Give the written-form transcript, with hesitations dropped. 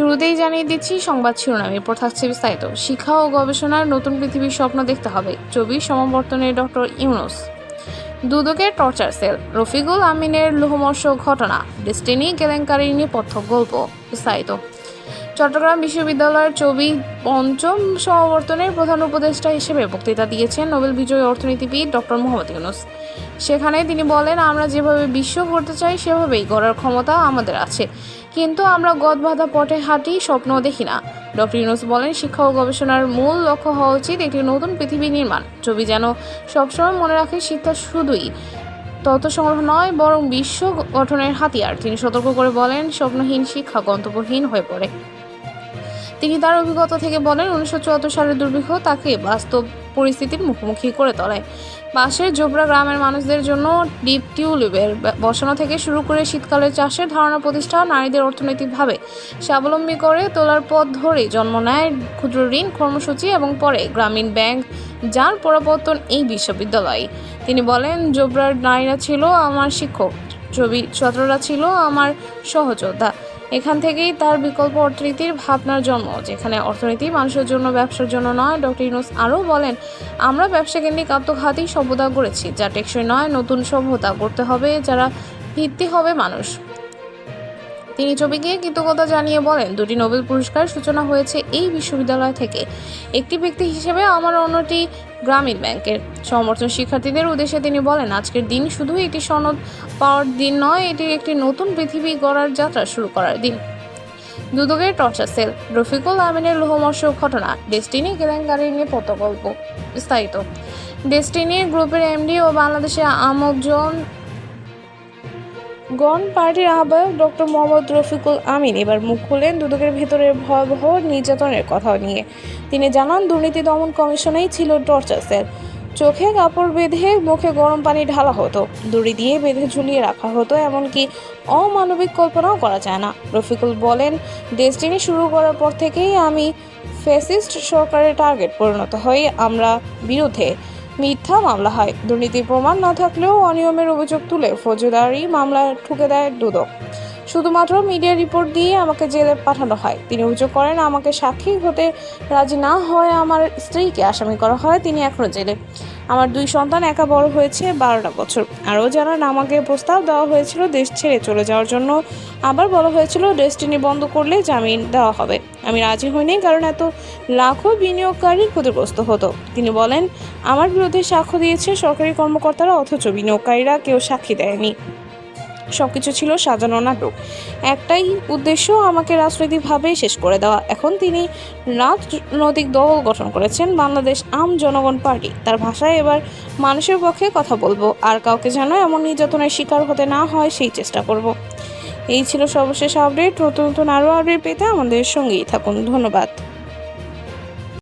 শুরুতেই জানিয়ে দিচ্ছি সংবাদ শিরোনাম, এরপর থাকছে বিস্তারিত। শিক্ষা ও গবেষণার নতুন পৃথিবীর স্বপ্ন দেখতে হবে, চব্বিশ সমাবর্তনে ডক্টর ইউনূস। দুদকের টর্চার সেল, রফিকুল আমিনের লোহমর্ষ ঘটনা, ডেস্টিনি কেলেঙ্কারি নেপথ্য গল্প। বিস্তারিত। চট্টগ্রাম বিশ্ববিদ্যালয়ের পঞ্চম সমাবর্তনের প্রধান উপদেষ্টা হিসেবে বক্তৃতা দিয়েছেন নোবেল বিজয়ী অর্থনীতিবিদ ডক্টর মোহাম্মদ ইউনূস। সেখানে তিনি বলেন, আমরা যেভাবে বিশ্ব গড়তে চাই সেভাবেই গড়ার ক্ষমতা আমাদের আছে, কিন্তু আমরা গদবাঁধা পথে হাঁটি, স্বপ্ন দেখি না। ডক্টর ইউনূস বলেন, শিক্ষা ও গবেষণার মূল লক্ষ্য হওয়া উচিত একটি নতুন পৃথিবী নির্মাণ। যেন সবসময় মনে রাখে, শিক্ষা শুধুই তথ্য সংগ্রহ নয়, বরং বিশ্ব গঠনের হাতিয়ার। তিনি সতর্ক করে বলেন, স্বপ্নহীন শিক্ষা গন্তব্যহীন হয়ে পড়ে। তিনি তার অভিজ্ঞতা থেকে বলেন, 1974 সালের দুর্ভিক্ষ তাকে বাস্তব পরিস্থিতির মুখোমুখি করে তোলে। পাশের জোবরা গ্রামের মানুষদের জন্য ডিপ টিউবওয়েল বসানো থেকে শুরু করে শীতকালের চাষের ধারণা প্রতিষ্ঠা, নারীদের অর্থনৈতিকভাবে স্বাবলম্বী করে তোলার পথ ধরে জন্ম নেয় ক্ষুদ্র ঋণ কর্মসূচি এবং পরে গ্রামীণ ব্যাংক, যার পরিবর্তন এই বিশ্ববিদ্যালয়। তিনি বলেন, জোবরার নারীরা ছিল আমার শিক্ষক, ছাত্ররা ছিল আমার সহযোদ্ধা। এখান থেকেই তার বিকল্প অর্থনীতির ভাবনার জন্ম, যেখানে অর্থনীতি মানুষের জন্য, ব্যবসার জন্য নয়। ডক্টর ইউনূস আরও বলেন, আমরা ব্যবসাকেন্দ্রিক আত্মঘাতী সভ্যতা গড়েছি, যা টেকসই নয়। নতুন সভ্যতা গড়তে হবে, যারা ভিত্তি হবে মানুষ। তিনি ছবিকে কৃতজ্ঞতা জানিয়ে বলেন, দুটি নোবেল পুরস্কার সূচনা হয়েছে এই বিশ্ববিদ্যালয় থেকে, একটি ব্যক্তি হিসেবে আমার, অন্যটি গ্রামীণ ব্যাংকের। সমর্থন শিক্ষার্থীদের উদ্দেশ্যে তিনি বলেন, আজকের দিন শুধু একটি সনদ পাওয়ার দিন নয়, এটি একটি নতুন পৃথিবী গড়ার যাত্রা শুরু করার দিন। দুদকের টর্চার সেল, রফিকুল আমিনের লোহমর্ষ ঘটনা, ডেস্টিনি কেলেঙ্কারি নেপথ্য গল্প। বিস্তারিত। ডেস্টিনির গ্রুপের এমডি ও বাংলাদেশে আমোদজন গণ পার্টির আহ্বায়ক ডক্টর মোহাম্মদ রফিকুল আমিন এবার মুখ খুললেন দুদকের ভেতরের ভয়াবহ নির্যাতনের কথা নিয়ে। তিনি জানান, দুর্নীতি দমন কমিশনেই ছিল টর্চার সেল। চোখে কাপড় বেঁধে মুখে গরম পানি ঢালা হতো, দড়ি দিয়ে বেঁধে ঝুলিয়ে রাখা হতো, এমনকি অমানবিক কল্পনাও করা যায় না। রফিকুল বলেন, ডেস্টিনি শুরু করার পর থেকেই আমি ফ্যাসিস্ট সরকারের টার্গেট পরিণত হই। আমরা বিরুদ্ধে মিথ্যা মামলা হয়, দুর্নীতির প্রমাণ না থাকলেও অনিয়মের অভিযোগ তুলে ফৌজদারি মামলা ঠুকে দেয় দুদক। শুধুমাত্র মিডিয়া রিপোর্ট দিয়ে আমাকে জেলে পাঠানো হয়। তিনি অভিযোগ করেন, আমাকে সাক্ষী হতে রাজি না হয় আমার স্ত্রীকে আসামি করা হয়, তিনি এখনও জেলে। আমার 2 সন্তান একা বড় হয়েছে 12টা বছর। আরও জানান, আমাকে প্রস্তাব দেওয়া হয়েছিল দেশ ছেড়ে চলে যাওয়ার জন্য, আবার বলা হয়েছিল ডেস্টিনি বন্ধ করলে জামিন দেওয়া হবে। আমি রাজি হইনি, কারণ এত লাখো বিনিয়োগকারী ক্ষতিগ্রস্ত হতো। তিনি বলেন, আমার বিরুদ্ধে সাক্ষ্য দিয়েছে সরকারি কর্মকর্তারা, অথচ বিনিয়োগকারীরা কেউ সাক্ষী দেয়নি। সবকিছু ছিল সাজানো নাটক, একটাই উদ্দেশ্য, আমাকে রাজনৈতিকভাবে শেষ করে দেওয়া। এখন তিনি রাজনৈতিক দল গঠন করেছেন, বাংলাদেশ আম জনগণ পার্টি। তার ভাষায় এবার মানুষের পক্ষে কথা বলবো, আর কাউকে যেন এমন নির্যাতনের শিকার হতে না হয় সেই চেষ্টা করব। এই ছিল সর্বশেষ আপডেট। নতুন নতুন আরও আপডেট পেতে আমাদের সঙ্গেই থাকুন। ধন্যবাদ।